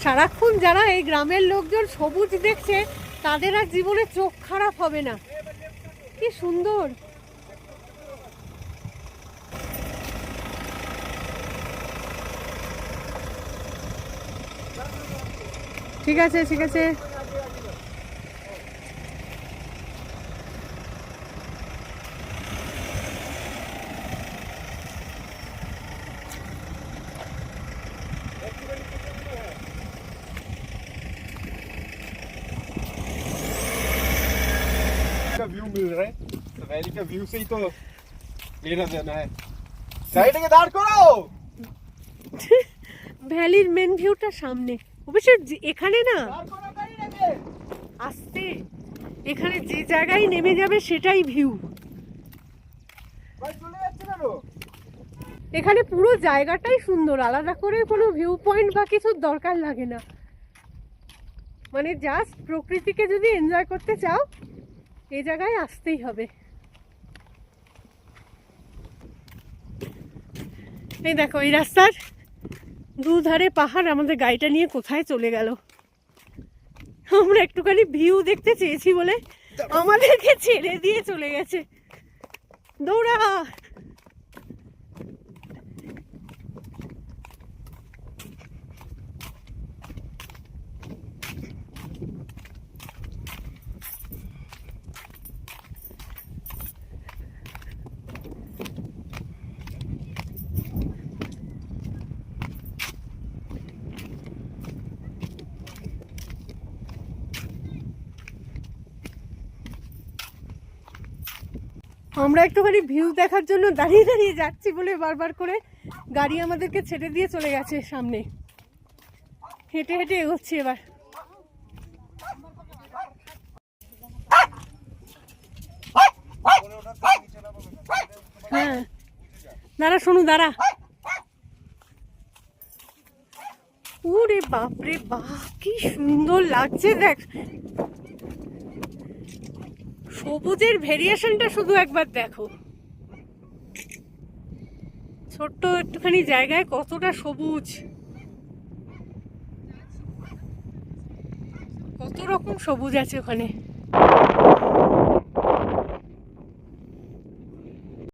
সারাক্ষণ যারা এই গ্রামের লোকজন সবুজ দেখছে তাদের আর জীবনে চোখ খারাপ হবে না। কি সুন্দর। ঠিক আছে ঠিক আছে। व्यू मिल रहा है तो वैली का व्यू से ही तो लेना देना है। गाड़ी के दाঁড় করো। ভ্যালির মেন ভিউটা সামনে। অবশ্য এখানে না আসতে এখানে যে জায়গায় নেমে যাবে সেটাই ভিউ। এখানে পুরো জায়গাটাই সুন্দর, আলাদা করে কোনো ভিউ পয়েন্ট বা কিছুর দরকার লাগে না। মানে জাস্ট প্রকৃতিকে যদি এনজয় করতে চাও এই জায়গায় আসতেই হবে। এই দেখো এই রাস্তার দুধারে পাহাড়, আমাদের গাড়িটা নিয়ে কোথায় চলে গেল। আমরা একটুখানি ভিউ দেখতে চেয়েছি বলে আমাদেরকে ছেড়ে দিয়ে চলে গেছে। দৌড়া। আমরা একটুখানি ভিউ দেখার জন্য দাঁড়িয়ে দাঁড়িয়ে যাচ্ছি বলে বারবার করে গাড়ি আমাদেরকে ছেড়ে দিয়ে চলে গেছে সামনে। হেঁটে হেঁটে এগোচ্ছি এবার। হ্যাঁ দাঁড়া শোনো দাঁড়া। ওরে বাপরে বাপ কি সুন্দর লাগছে দেখ। সবুজের ভেরিয়েশনটা শুধু একবার দেখো। ছোট্ট একটুখানি জায়গায় কতটা সবুজ, কত রকম সবুজ আছে ওখানে।